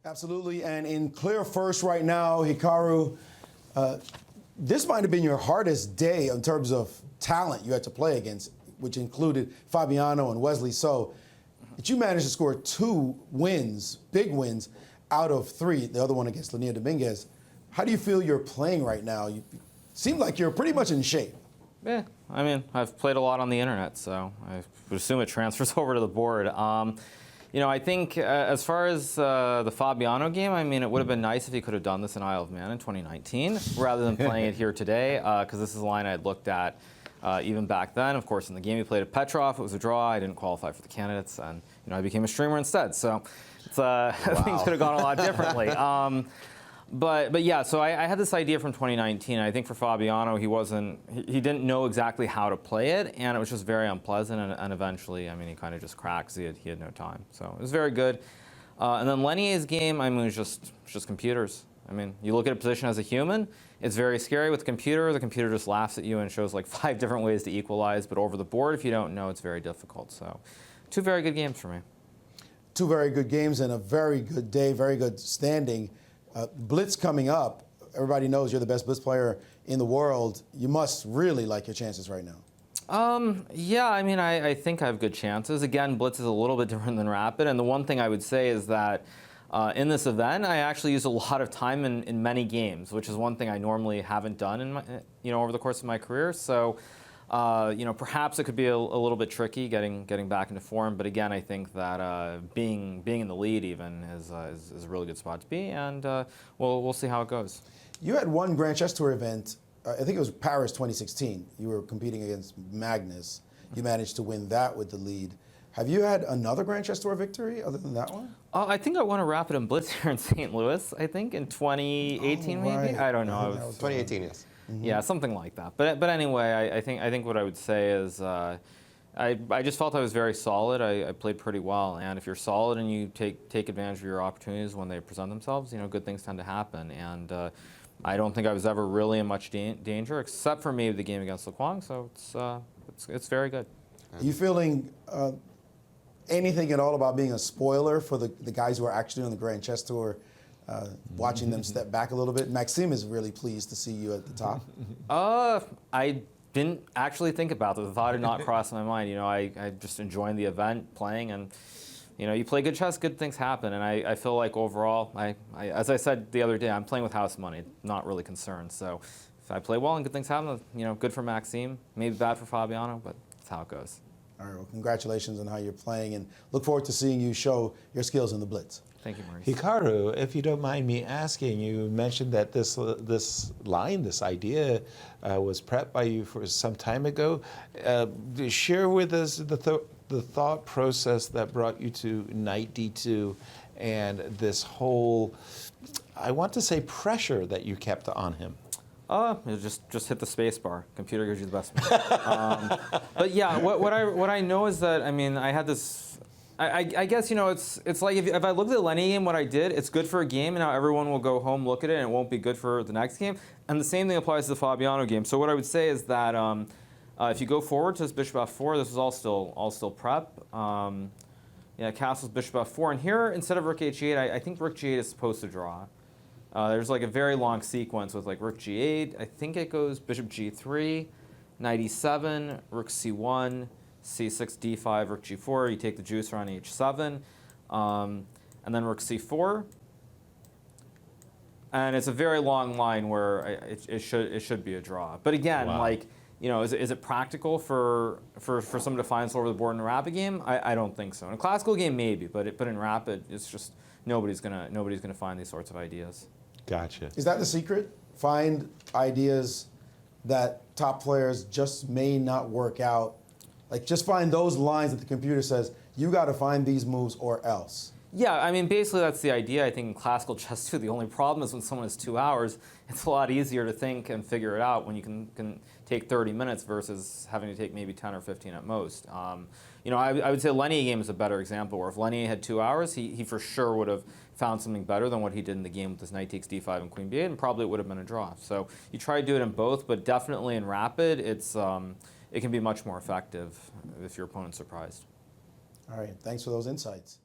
Absolutely, and in clear first right now, Hikaru, this might have been your hardest day in terms of talent you had to play against, which included Fabiano and Wesley So. But you managed to score 2 wins, big wins, out of 3, the other one against Lania Dominguez. How do you feel you're playing right now? You seem like you're pretty much in shape. Yeah, I mean, I've played a lot on the internet, so I would assume it transfers over to the board. You know, I think as far as the Fabiano game, I mean, it would have been nice if he could have done this in Isle of Man in 2019 rather than playing it here today, because this is a line I had looked at even back then. Of course, in the game he played at Petrov, it was a draw. I didn't qualify for the candidates, and you know, I became a streamer instead. So it's, wow. Things could have gone a lot differently. But yeah, so I had this idea from 2019. I think for Fabiano, he didn't know exactly how to play it, and it was just very unpleasant. And eventually, I mean, he kind of just cracked. He had no time, so it was very good. And then Lenier's game, I mean, it was just computers. I mean, you look at a position as a human, it's very scary. With the computer just laughs at you and shows like 5 different ways to equalize. But over the board, if you don't know, it's very difficult. So 2 very good games for me. 2 very good games and a very good day, very good standing. Blitz coming up. Everybody knows you're the best Blitz player in the world. You must really like your chances right now. Yeah, I mean, I think I have good chances. Again, Blitz is a little bit different than Rapid, and the one thing I would say is that in this event, I actually used a lot of time in many games, which is one thing I normally haven't done in my, over the course of my career. So, perhaps it could be a little bit tricky getting back into form. But again, I think that being in the lead even is a really good spot to be, and we'll see how it goes. You had one Grand Chess Tour event. I think it was Paris 2016. You were competing against Magnus. You managed to win that with the lead. Have you had another Grand Chess Tour victory other than that one? I think I won a Rapid and Blitz here in St. Louis, I think, in 2018 maybe? I don't know. 2018, yes. Mm-hmm. Yeah, something like that. But anyway, I think what I would say is I just felt I was very solid. I played pretty well, and if you're solid and you take advantage of your opportunities when they present themselves, good things tend to happen. And I don't think I was ever really in much danger, except for maybe the game against Laquang. So it's very good. Are you feeling anything at all about being a spoiler for the guys who are actually on the Grand Chess Tour? Watching them step back a little bit. Maxime is really pleased to see you at the top. I didn't actually think about that. The thought had not crossed my mind. I just enjoying the event, playing, and you play good chess, good things happen. And I feel like overall, as I said the other day, I'm playing with house money, not really concerned. So if I play well and good things happen, good for Maxime, maybe bad for Fabiano, but that's how it goes. All right, well, congratulations on how you're playing, and look forward to seeing you show your skills in the Blitz. Thank you, Maurice. Hikaru, if you don't mind me asking, you mentioned that this idea was prepped by you for some time ago. Share with us the thought process that brought you to knight d2 and this whole, I want to say, pressure that you kept on him. Just hit the space bar. Computer gives you the best one. But yeah, what I know is that, I mean, I had this. I guess it's like if I looked at the Lenny game, what I did, it's good for a game, and now everyone will go home, look at it, and it won't be good for the next game. And the same thing applies to the Fabiano game. So what I would say is that if you go forward to this bishop f4, this is all still prep. Yeah, castles bishop f4, and here instead of rook h8, I think rook g8 is supposed to draw. There's like a very long sequence with like rook g8. I think it goes bishop g3, knight e7, rook c1, c6, d5, rook g4. You take the juicer on h7, and then rook c4. And it's a very long line where it should be a draw. But again, wow. Like is it practical for someone to find this over the board in a rapid game? I don't think so. In a classical game, maybe, but in rapid, it's just nobody's gonna find these sorts of ideas. Gotcha. Is that the secret? Find ideas that top players just may not work out. Like, just find those lines that the computer says, you got to find these moves or else. Yeah, I mean, basically that's the idea. I think in classical chess too, the only problem is when someone has 2 hours, it's a lot easier to think and figure it out when you can take 30 minutes versus having to take maybe 10 or 15 at most. I would say Lenny game is a better example, where if Lenny had 2 hours, he for sure would have found something better than what he did in the game with his knight takes d5 and queen b8, and probably it would have been a draw. So you try to do it in both, but definitely in rapid, it can be much more effective if your opponent's surprised. All right, thanks for those insights.